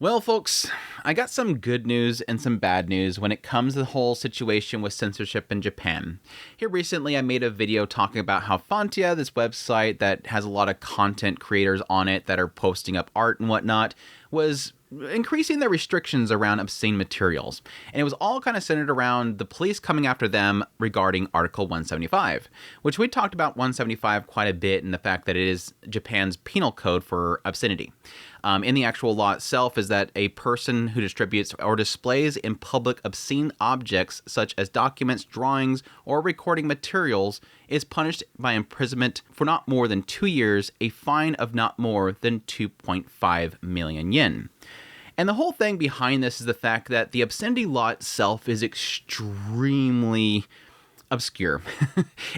Well, folks, I got some good news and some bad news when it comes to the whole situation with censorship in Japan. Here recently, I made a video talking about how Fantia, this website that has a lot of content creators on it that are posting up art and whatnot, was increasing their restrictions around obscene materials. And it was all kind of centered around the police coming after them regarding Article 175, which we talked about 175 quite a bit, and the fact that it is Japan's penal code for obscenity. In the actual law itself is that a person who distributes or displays in public obscene objects such as documents, drawings, or recording materials is punished by imprisonment for not more than 2 years, a fine of not more than 2.5 million yen. And the whole thing behind this is the fact that the obscenity law itself is extremely obscure.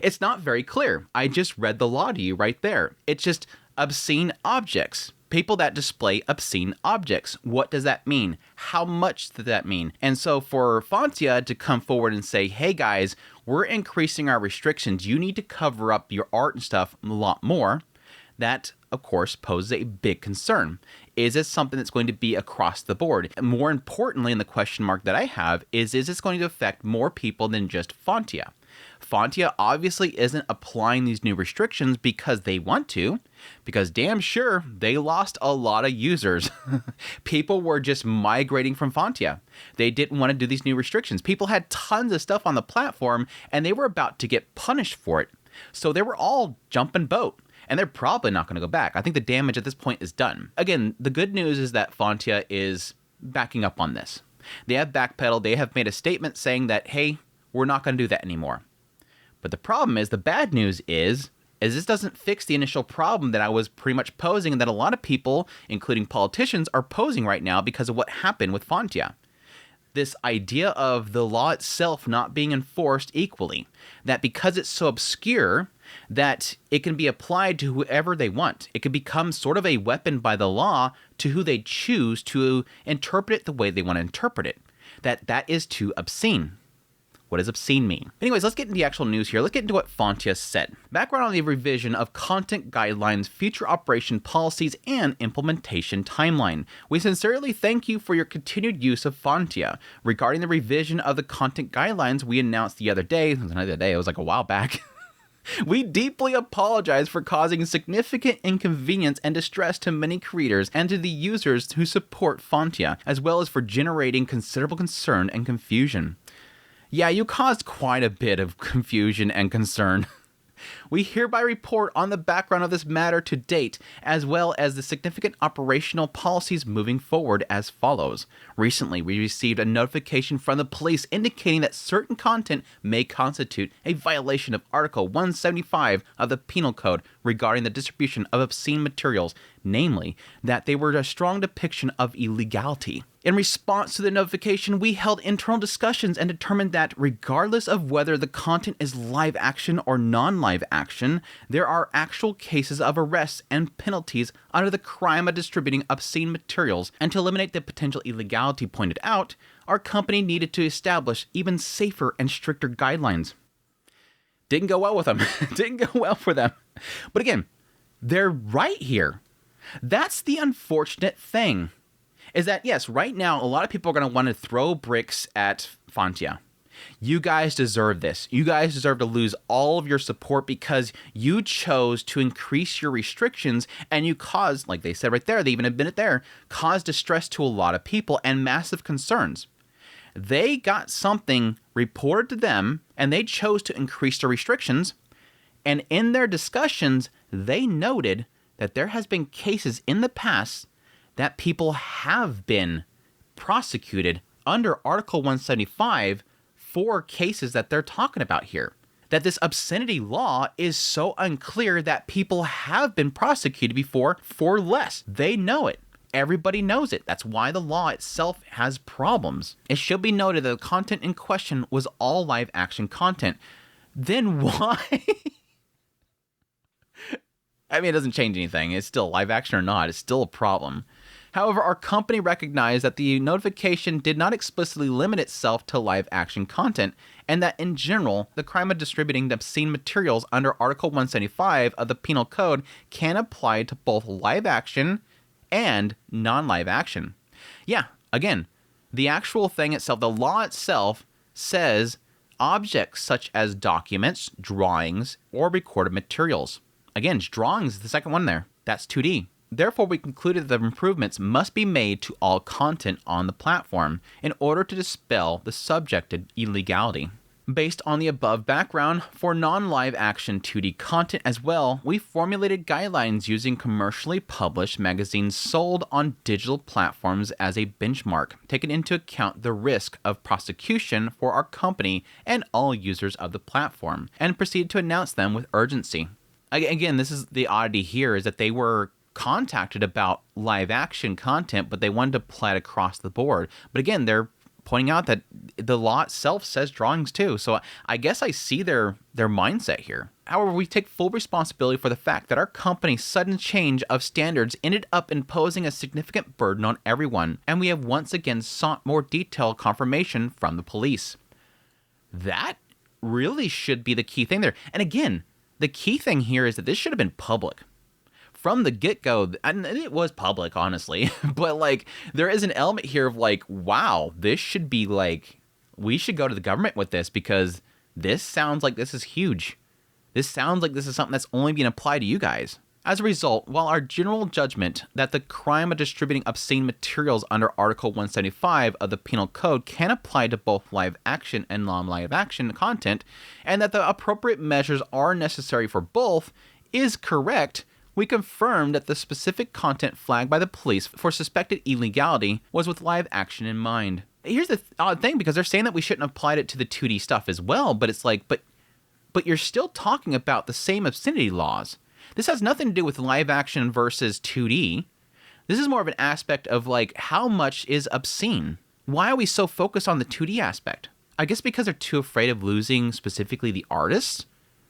It's not very clear. I just read the law to you right there. It's just obscene objects. People that display obscene objects. What does that mean? How much does that mean? And so for Fantia to come forward and say, hey guys, we're increasing our restrictions. You need to cover up your art and stuff a lot more. That, of course, poses a big concern. Is this something that's going to be across the board? And more importantly, and the question mark that I have is this going to affect more people than just Fantia? Fantia obviously isn't applying these new restrictions because they want to, because damn sure they lost a lot of users. People were just migrating from Fantia. They didn't want to do these new restrictions. People had tons of stuff on the platform and they were about to get punished for it. So they were all jumping boat. And they're probably not going to go back. I think the damage at this point is done. Again, the good news is that Fantia is backing up on this. They have backpedaled. They have made a statement saying that, hey, we're not going to do that anymore. But the problem is, the bad news is this doesn't fix the initial problem that I was pretty much posing and that a lot of people, including politicians, are posing right now because of what happened with Fantia. This idea of the law itself not being enforced equally, that because it's so obscure, that it can be applied to whoever they want. It can become sort of a weapon by the law to who they choose to interpret it the way they want to interpret it. That is too obscene. What does obscene mean? Anyways, let's get into the actual news here. Let's get into what Fantia said. Background on the revision of content guidelines, future operation policies, and implementation timeline. We sincerely thank you for your continued use of Fantia. Regarding the revision of the content guidelines we announced the other day, it was like a while back. We deeply apologize for causing significant inconvenience and distress to many creators and to the users who support Fantia, as well as for generating considerable concern and confusion. Yeah, you caused quite a bit of confusion and concern. We hereby report on the background of this matter to date, as well as the significant operational policies moving forward as follows. Recently, we received a notification from the police indicating that certain content may constitute a violation of Article 175 of the Penal Code regarding the distribution of obscene materials, namely, that they were a strong depiction of illegality. In response to the notification, we held internal discussions and determined that regardless of whether the content is live action or non-live action, there are actual cases of arrests and penalties under the crime of distributing obscene materials, and to eliminate the potential illegality pointed out, our company needed to establish even safer and stricter guidelines. Didn't go well with them. Didn't go well for them. But again, they're right here. That's the unfortunate thing. Is that, yes, right now, a lot of people are going to want to throw bricks at Fantia. You guys deserve this. You guys deserve to lose all of your support because you chose to increase your restrictions and you caused, like they said right there, they even admitted there, caused distress to a lot of people and massive concerns. They got something reported to them and they chose to increase the restrictions. And in their discussions, they noted that there has been cases in the past that people have been prosecuted under Article 175 for cases that they're talking about here. That this obscenity law is so unclear that people have been prosecuted before for less. They know it. Everybody knows it. That's why the law itself has problems. It should be noted that the content in question was all live action content. Then why? I mean, it doesn't change anything. It's still live action or not. It's still a problem. However, our company recognized that the notification did not explicitly limit itself to live action content, and that in general, the crime of distributing obscene materials under Article 175 of the Penal Code can apply to both live action and non-live action. Yeah, again, the actual thing itself, the law itself says objects such as documents, drawings, or recorded materials. Again, drawings is the second one there. That's 2D. Therefore, we concluded that improvements must be made to all content on the platform in order to dispel the subjected illegality. Based on the above background, for non-live action 2D content as well, we formulated guidelines using commercially published magazines sold on digital platforms as a benchmark, taking into account the risk of prosecution for our company and all users of the platform, and proceeded to announce them with urgency. Again, this is the oddity here, is that they were contacted about live action content, but they wanted to apply it across the board. But again, they're pointing out that the law itself says drawings too. So I guess I see their mindset here. However, we take full responsibility for the fact that our company's sudden change of standards ended up imposing a significant burden on everyone, and we have once again sought more detailed confirmation from the police. That really should be the key thing there. And again, the key thing here is that this should have been public. From the get-go, and it was public, honestly, but like there is an element here of like, wow, this should be like, we should go to the government with this because this sounds like this is huge. This sounds like this is something that's only being applied to you guys. As a result, while our general judgment that the crime of distributing obscene materials under Article 175 of the Penal Code can apply to both live action and non-live action content, and that the appropriate measures are necessary for both, is correct, we confirmed that the specific content flagged by the police for suspected illegality was with live action in mind. Here's the odd thing, because they're saying that we shouldn't have applied it to the 2D stuff as well, but it's like, but you're still talking about the same obscenity laws. This has nothing to do with live action versus 2D. This is more of an aspect of like, how much is obscene? Why are we so focused on the 2D aspect? I guess because they're too afraid of losing specifically the artists.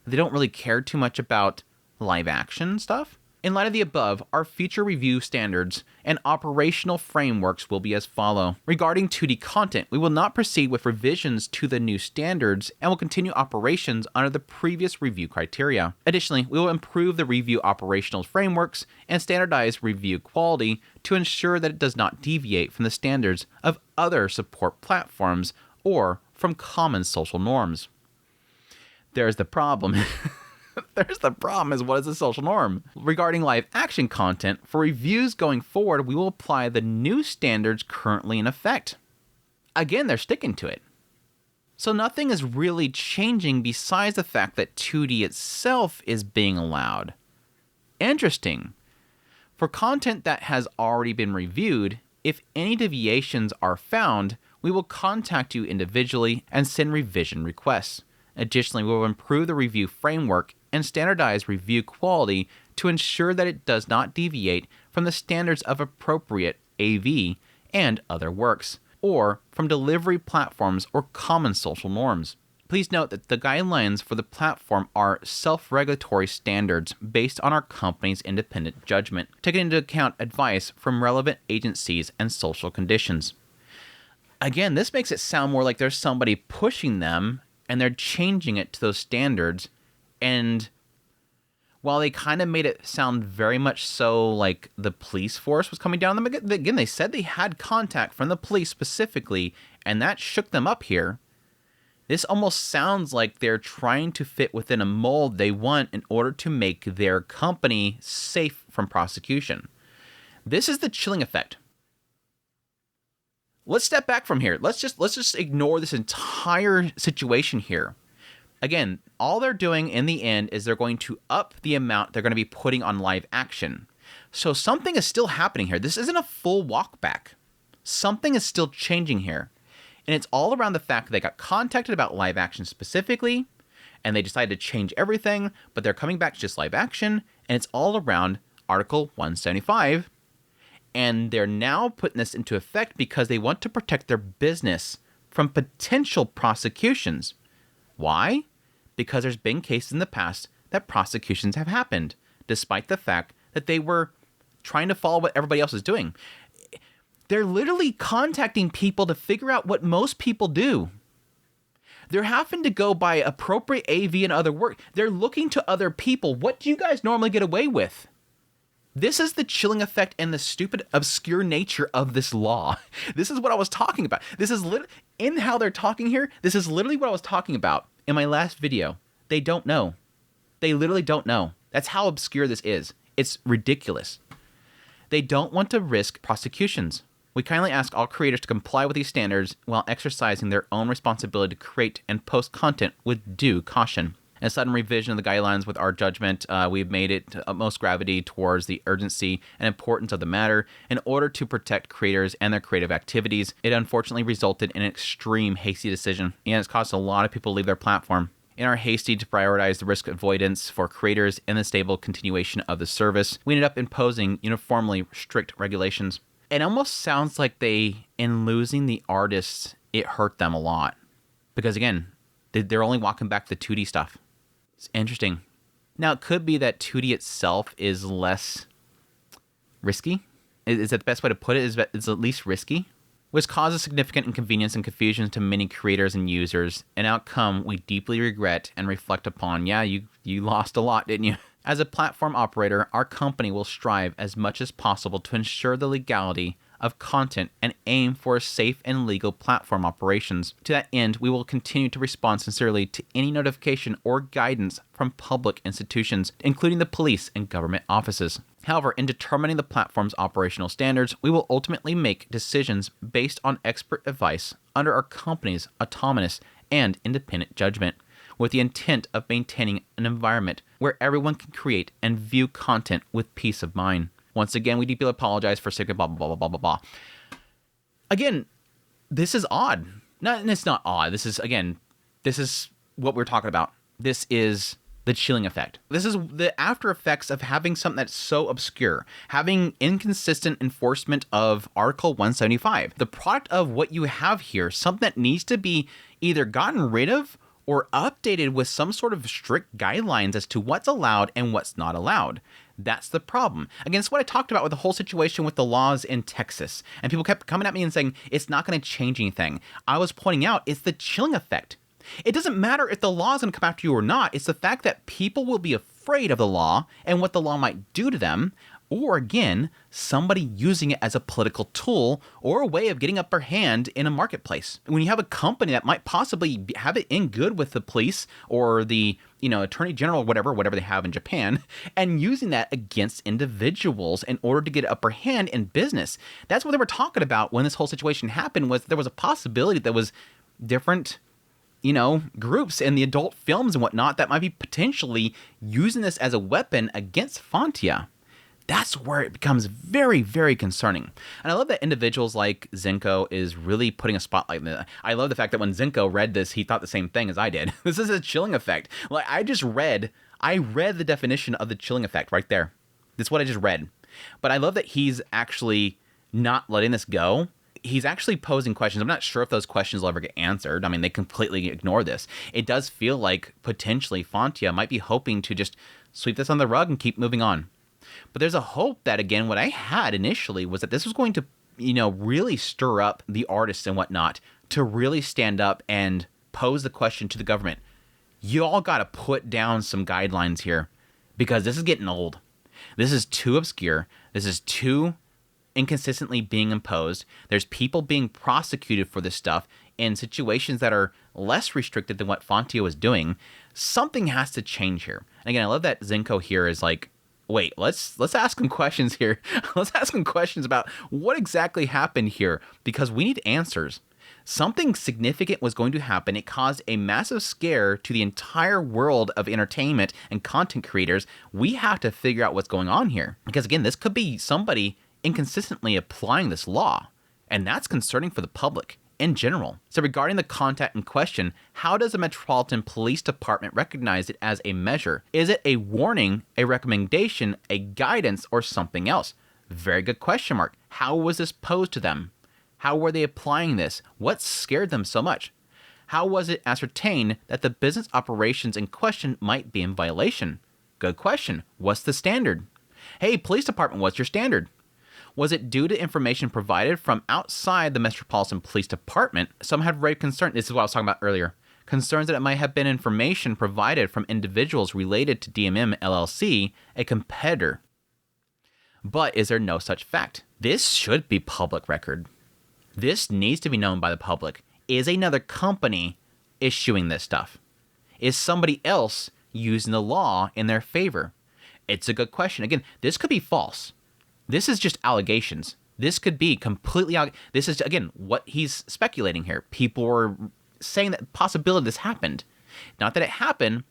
They don't really care too much about live action stuff. In light of the above, our future review standards and operational frameworks will be as follow. Regarding 2D content, we will not proceed with revisions to the new standards and will continue operations under the previous review criteria. Additionally, we will improve the review operational frameworks and standardize review quality to ensure that it does not deviate from the standards of other support platforms or from common social norms. There's the problem. There's the problem is, what is the social norm? Regarding live action content, for reviews going forward, we will apply the new standards currently in effect. Again, they're sticking to it. So nothing is really changing besides the fact that 2D itself is being allowed. Interesting. For content that has already been reviewed, if any deviations are found, we will contact you individually and send revision requests. Additionally, we will improve the review framework and standardize review quality to ensure that it does not deviate from the standards of appropriate AV and other works, or from delivery platforms or common social norms. Please note that the guidelines for the platform are self-regulatory standards based on our company's independent judgment, taking into account advice from relevant agencies and social conditions. Again, this makes it sound more like there's somebody pushing them and they're changing it to those standards. And while they kind of made it sound very much so like the police force was coming down on them, again, they said they had contact from the police specifically, and that shook them up here. This almost sounds like they're trying to fit within a mold they want in order to make their company safe from prosecution. This is the chilling effect. Let's step back from here. Let's just ignore this entire situation here. Again, all they're doing in the end is they're going to up the amount they're going to be putting on live action. So something is still happening here. This isn't a full walk back. Something is still changing here. And it's all around the fact that they got contacted about live action specifically, and they decided to change everything, but they're coming back to just live action, and it's all around Article 175. And they're now putting this into effect because they want to protect their business from potential prosecutions. Why? Because there's been cases in the past that prosecutions have happened, despite the fact that they were trying to follow what everybody else is doing. They're literally contacting people to figure out what most people do. They're having to go by appropriate AV and other work. They're looking to other people. What do you guys normally get away with? This is the chilling effect and the stupid, obscure nature of this law. This is what I was talking about. This is in how they're talking here. This is literally what I was talking about in my last video. They don't know. They literally don't know. That's how obscure this is. It's ridiculous. They don't want to risk prosecutions. We kindly ask all creators to comply with these standards while exercising their own responsibility to create and post content with due caution. In a sudden revision of the guidelines with our judgment, we've made it to utmost gravity towards the urgency and importance of the matter in order to protect creators and their creative activities. It unfortunately resulted in an extreme hasty decision, and it's caused a lot of people to leave their platform. In our hasty to prioritize the risk avoidance for creators and the stable continuation of the service, we ended up imposing uniformly strict regulations. It almost sounds like in losing the artists, it hurt them a lot. Because again, they're only walking back the 2D stuff. It's interesting. Now, it could be that 2D itself is less risky. Is that the best way to put it? Is that it's at least risky? Which causes significant inconvenience and confusion to many creators and users. An outcome we deeply regret and reflect upon. Yeah, you lost a lot, didn't you? As a platform operator, our company will strive as much as possible to ensure the legality of content and aim for safe and legal platform operations. To that end, we will continue to respond sincerely to any notification or guidance from public institutions, including the police and government offices. However, in determining the platform's operational standards, we will ultimately make decisions based on expert advice under our company's autonomous and independent judgment, with the intent of maintaining an environment where everyone can create and view content with peace of mind. Once again, we deeply apologize for saying blah, blah, blah, blah, blah, blah. Again, this is odd. It's not odd. This is what we're talking about. This is the chilling effect. This is the after effects of having something that's so obscure, having inconsistent enforcement of Article 175. The product of what you have here, something that needs to be either gotten rid of or updated with some sort of strict guidelines as to what's allowed and what's not allowed. That's the problem. Again, it's what I talked about with the whole situation with the laws in Texas. And people kept coming at me and saying, it's not going to change anything. I was pointing out, it's the chilling effect. It doesn't matter if the law is going to come after you or not. It's the fact that people will be afraid of the law and what the law might do to them. Or again, somebody using it as a political tool or a way of getting upper hand in a marketplace. When you have a company that might possibly have it in good with the police or the attorney general, whatever they have in Japan, and using that against individuals in order to get upper hand in business. That's what they were talking about when this whole situation happened. Was there was a possibility that was different groups in the adult films and whatnot that might be potentially using this as a weapon against Fantia. That's where it becomes very, very concerning. And I love that individuals like Zenko is really putting a spotlight on it. I love the fact that when Zenko read this, he thought the same thing as I did. This is a chilling effect. Like I read the definition of the chilling effect right there. That's what I just read. But I love that he's actually not letting this go. He's actually posing questions. I'm not sure if those questions will ever get answered. I mean, they completely ignore this. It does feel like potentially Fantia might be hoping to just sweep this on the rug and keep moving on. But there's a hope that, again, what I had initially was that this was going to, really stir up the artists and whatnot to really stand up and pose the question to the government. You all got to put down some guidelines here because this is getting old. This is too obscure. This is too inconsistently being imposed. There's people being prosecuted for this stuff in situations that are less restricted than what Fantia was doing. Something has to change here. And again, I love that Zenko here is like, wait, let's ask him questions here. Let's ask him questions about what exactly happened here because we need answers. Something significant was going to happen. It caused a massive scare to the entire world of entertainment and content creators. We have to figure out what's going on here because, again, this could be somebody inconsistently applying this law, and that's concerning for the public in general. So regarding the content in question, how does the Metropolitan Police Department recognize it as a measure? Is it a warning, a recommendation, a guidance, or something else? Very good question mark. How was this posed to them? How were they applying this? What scared them so much? How was it ascertained that the business operations in question might be in violation? Good question. What's the standard? Hey, police department, what's your standard? Was it due to information provided from outside the Metropolitan Police Department? Some had raised concern. This is what I was talking about earlier. Concerns that it might have been information provided from individuals related to DMM LLC, a competitor. But is there no such fact? This should be public record. This needs to be known by the public. Is another company issuing this stuff? Is somebody else using the law in their favor? It's a good question. Again, this could be false. This is just allegations. This could be completely... This is, again, what he's speculating here. People were saying that possibility this happened. Not that it happened,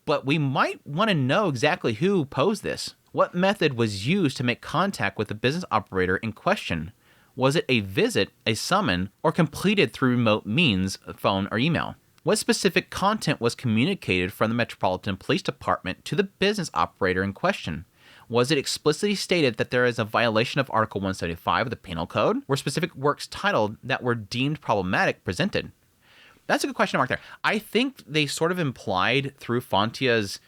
but we might want to know exactly who posed this. What method was used to make contact with the business operator in question? Was it a visit, a summon, or completed through remote means, phone or email? What specific content was communicated from the Metropolitan Police Department to the business operator in question? Was it explicitly stated that there is a violation of Article 175 of the Penal Code? Were specific works titled that were deemed problematic presented? That's a good question mark there. I think they sort of implied through Fantia's,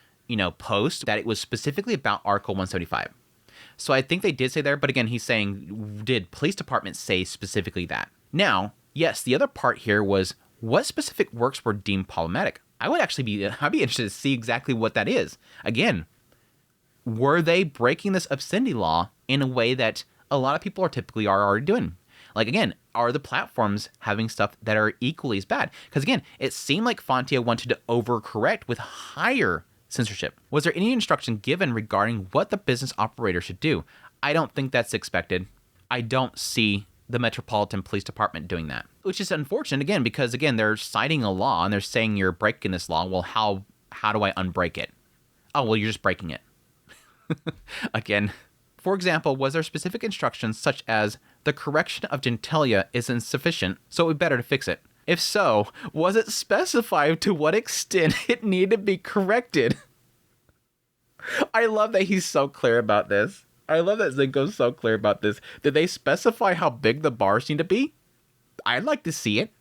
post that it was specifically about Article 175. So I think they did say there, but again, he's saying, did police departments say specifically that? Now, yes, the other part here was what specific works were deemed problematic. I'd be interested to see exactly what that is. Again, were they breaking this obscenity law in a way that a lot of people are already doing? Like, again, are the platforms having stuff that are equally as bad? Because, again, it seemed like Fantia wanted to overcorrect with higher censorship. Was there any instruction given regarding what the business operator should do? I don't think that's expected. I don't see the Metropolitan Police Department doing that, which is unfortunate, again, because, again, they're citing a law and they're saying you're breaking this law. Well, how do I unbreak it? Oh, well, you're just breaking it. Again, for example, was there specific instructions such as the correction of genitalia is insufficient, so it would be better to fix it? If so, was it specified to what extent it needed to be corrected? I love that he's so clear about this. I love that Zenko's so clear about this. Did they specify how big the bars need to be? I'd like to see it.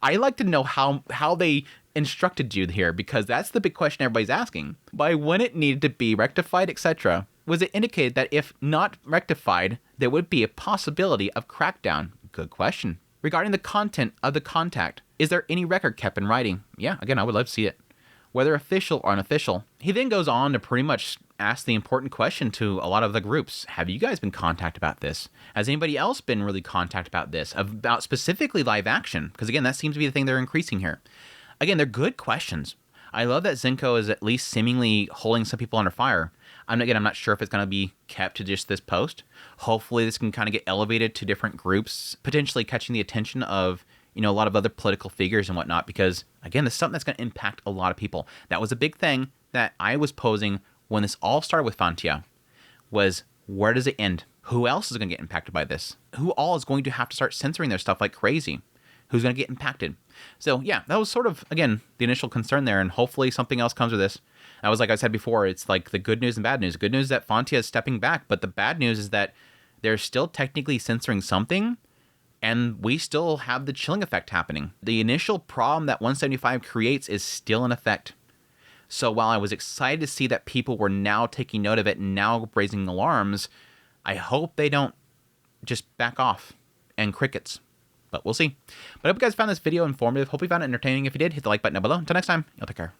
I'd like to know how they instructed you here, because that's the big question everybody's asking. By when it needed to be rectified, etc. Was it indicated that if not rectified, there would be a possibility of crackdown? Good question. Regarding the content of the contact, is there any record kept in writing? Yeah, again, I would love to see it. Whether official or unofficial. He then goes on to pretty much ask the important question to a lot of the groups. Have you guys been contacted about this? Has anybody else been really contacted about this? About specifically live action? Because again, that seems to be the thing they're increasing here. Again, they're good questions. I love that Zenko is at least seemingly holding some people under fire. I'm not sure if it's going to be kept to just this post. Hopefully this can kind of get elevated to different groups, potentially catching the attention of, a lot of other political figures and whatnot, because again, this is something that's going to impact a lot of people. That was a big thing that I was posing when this all started with Fantia, was where does it end? Who else is going to get impacted by this? Who all is going to have to start censoring their stuff like crazy? Who's going to get impacted? So yeah, that was sort of, again, the initial concern there, and hopefully something else comes of this. That was, like I said before, it's like the good news and bad news. Good news is that Fantia is stepping back, but the bad news is that they're still technically censoring something, and we still have the chilling effect happening. The initial problem that 175 creates is still in effect. So while I was excited to see that people were now taking note of it and now raising alarms, I hope they don't just back off and crickets. But we'll see. But I hope you guys found this video informative. Hope you found it entertaining. If you did, hit the like button down below. Until next time, y'all take care.